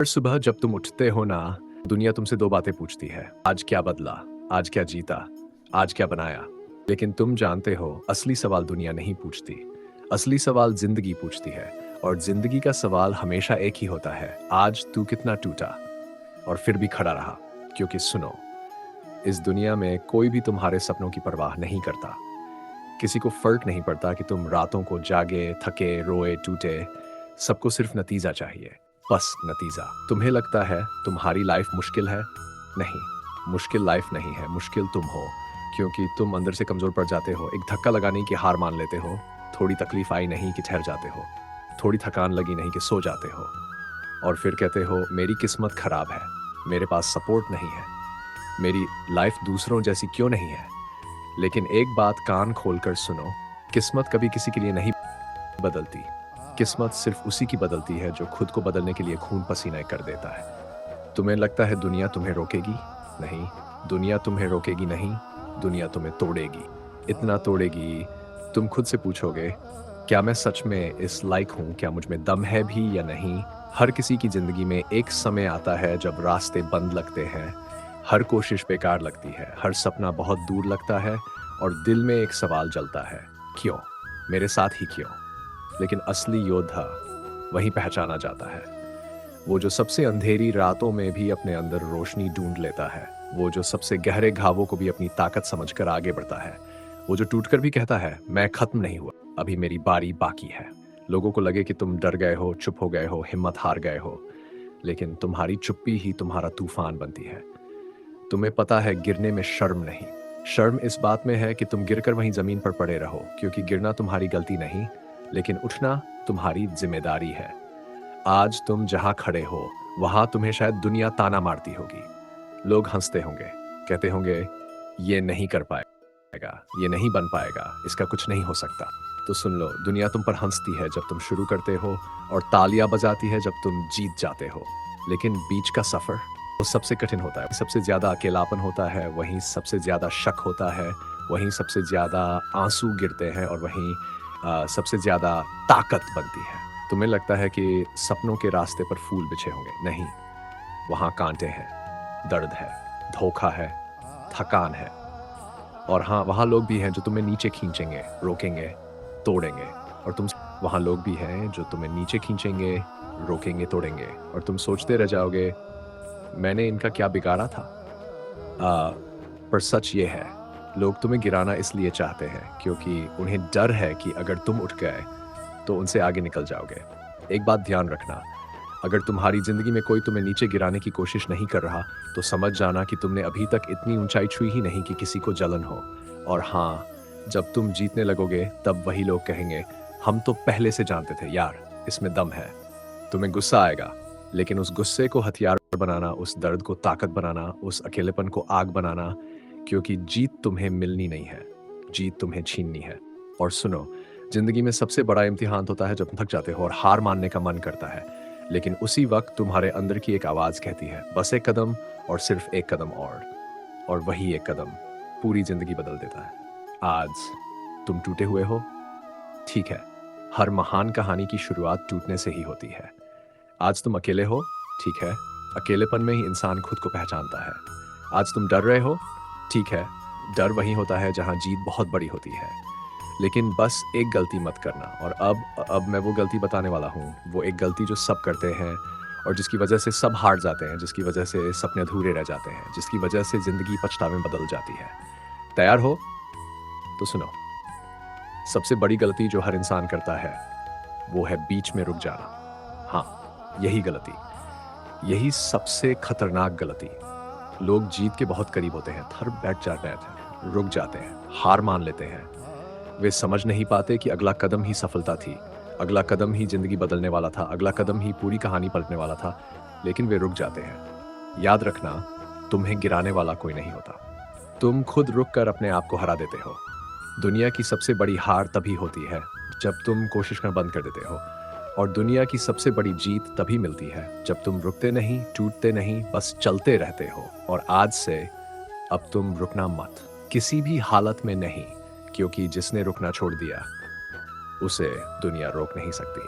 हर सुबह जब तुम उठते हो ना, दुनिया तुमसे दो बातें पूछती है। आज क्या बदला? आज क्या जीता? आज क्या बनाया? लेकिन तुम जानते हो, असली सवाल दुनिया नहीं पूछती। असली सवाल जिंदगी पूछती है। और जिंदगी का सवाल हमेशा एक ही होता है, आज तू कितना टूटा और फिर भी खड़ा रहा। क्योंकि सुनो, इस दुनिया में कोई भी तुम्हारे सपनों की परवाह नहीं करता। किसी को फर्क नहीं पड़ता कि तुम रातों को जागे, थके, रोए, टूटे। सबको सिर्फ नतीजा चाहिए। बस नतीजा। तुम्हें लगता है तुम्हारी लाइफ मुश्किल है? नहीं, मुश्किल लाइफ नहीं है, मुश्किल तुम हो। क्योंकि तुम अंदर से कमजोर पड़ जाते हो। एक धक्का लगा नहीं कि हार मान लेते हो। थोड़ी तकलीफ आई नहीं कि ठहर जाते हो। थोड़ी थकान लगी नहीं कि सो जाते हो। और फिर कहते हो मेरी किस्मत खराब है, मेरे पास सपोर्ट नहीं है, मेरी लाइफ दूसरों जैसी क्यों नहीं है। लेकिन एक बात कान खोलकर सुनो, किस्मत कभी किसी के लिए नहीं बदलती। किस्मत सिर्फ उसी की बदलती है जो खुद को बदलने के लिए खून पसीना कर देता है। तुम्हें लगता है दुनिया तुम्हें रोकेगी? नहीं, दुनिया तुम्हें रोकेगी नहीं, दुनिया तुम्हें तोड़ेगी। इतना तोड़ेगी, तुम खुद से पूछोगे, क्या मैं सच में इस लायक हूं? क्या मुझ में दम है भी या नहीं? हर किसी की जिंदगी में एक समय आता है जब रास्ते बंद लगते हैं, हर कोशिश बेकार लगती है, हर सपना बहुत दूर लगता है और दिल में एक सवाल जलता है, क्यों? मेरे साथ ही क्यों? लेकिन असली योद्धा वहीं पहचाना जाता है, वो जो सबसे अंधेरी रातों में भी अपने अंदर रोशनी ढूंढ लेता है, वो जो सबसे गहरे घावों को भी अपनी ताकत समझकर आगे बढ़ता है, वो जो टूटकर भी कहता है मैं खत्म नहीं हुआ, अभी मेरी बारी बाकी है। लोगों को लगे कि तुम डर गए हो, चुप हो गए हो, हिम्मत हार गए हो, लेकिन तुम्हारी चुप्पी ही तुम्हारा तूफान बनती है। तुम्हें पता है गिरने में शर्म नहीं, शर्म इस बात में है कि तुम गिरकर वहीं जमीन पर पड़े रहो, क्योंकि गिरना तुम्हारी गलती नहीं, लेकिन उठना तुम्हारी जिम्मेदारी है। आज तुम जहां खड़े हो वहां तुम्हें शायद दुनिया ताना मारती होगी। लोग हंसते होंगे, कहते होंगे ये नहीं कर पाएगा, ये नहीं बन पाएगा, इसका कुछ नहीं हो सकता। तो सुन लो, दुनिया तुम पर हंसती है जब तुम शुरू करते हो और तालियां बजाती है जब तुम जीत जाते हो। लेकिन बीच का सफर वो सबसे कठिन होता है, सबसे ज्यादा अकेलापन होता है, वहीं सबसे ज्यादा शक होता है, वहीं सबसे ज्यादा आंसू गिरते हैं और वहीं सबसे ज्यादा ताकत बनती है। तुम्हें लगता है कि सपनों के रास्ते पर फूल बिछे होंगे, नहीं, वहां कांटे हैं, दर्द है, धोखा है, थकान है। और हाँ, वहां लोग भी हैं जो तुम्हें नीचे खींचेंगे, रोकेंगे, तोड़ेंगे। और तुम वहां लोग भी हैं जो तुम्हें नीचे खींचेंगे, रोकेंगे, तोड़ेंगे, और तुम सोचते रह जाओगे मैंने इनका क्या बिगाड़ा था। पर सच ये है, लोग तुम्हें गिराना इसलिए चाहते हैं क्योंकि उन्हें डर है कि अगर तुम उठ गए तो उनसे आगे निकल जाओगे। एक बात ध्यान रखना, अगर तुम्हारी जिंदगी में कोई तुम्हें नीचे गिराने की कोशिश नहीं कर रहा तो समझ जाना कि तुमने अभी तक इतनी ऊंचाई छुई ही नहीं कि किसी को जलन हो। और हाँ, जब तुम जीतने लगोगे तब वही लोग कहेंगे हम तो पहले से जानते थे यार, इसमें दम है। तुम्हें गुस्सा आएगा, लेकिन उस गुस्से को हथियार बनाना, उस दर्द को ताकत बनाना, उस अकेलेपन को आग बनाना, क्योंकि जीत तुम्हें मिलनी नहीं है, जीत तुम्हें छीननी है। और सुनो, जिंदगी में सबसे बड़ा इम्तिहान होता है जब थक जाते हो और हार मानने का मन करता है, लेकिन उसी वक्त तुम्हारे अंदर की एक आवाज कहती है बस एक कदम, और सिर्फ एक कदम और वही एक कदम पूरी जिंदगी बदल देता है। आज तुम टूटे हुए हो, ठीक है, हर महान कहानी की शुरुआत टूटने से ही होती है। आज तुम अकेले हो, ठीक है, अकेलेपन में ही इंसान खुद को पहचानता है। आज तुम डर रहे हो, ठीक है, डर वही होता है जहां जीत बहुत बड़ी होती है। लेकिन बस एक गलती मत करना, और अब मैं वो गलती बताने वाला हूँ, वो एक गलती जो सब करते हैं और जिसकी वजह से सब हार जाते हैं, जिसकी वजह से सपने अधूरे रह जाते हैं, जिसकी वजह से जिंदगी पछतावे में बदल जाती है। तैयार हो? तो सुनो, सबसे बड़ी गलती जो हर इंसान करता है वो है बीच में रुक जाना। हाँ, यही गलती, यही सबसे खतरनाक गलती। लोग जीत के बहुत करीब होते हैं, थर बैठ जाते हैं, रुक जाते हैं, हार मान लेते हैं। वे समझ नहीं पाते कि अगला कदम ही सफलता थी, अगला कदम ही जिंदगी बदलने वाला था, अगला कदम ही पूरी कहानी पलटने वाला था, लेकिन वे रुक जाते हैं। याद रखना, तुम्हें गिराने वाला कोई नहीं होता, तुम खुद रुक कर अपने आप को हरा देते हो। दुनिया की सबसे बड़ी हार तभी होती है जब तुम कोशिश करना बंद कर देते हो, और दुनिया की सबसे बड़ी जीत तभी मिलती है जब तुम रुकते नहीं, टूटते नहीं, बस चलते रहते हो। और आज से अब तुम रुकना मत, किसी भी हालत में नहीं, क्योंकि जिसने रुकना छोड़ दिया उसे दुनिया रोक नहीं सकती।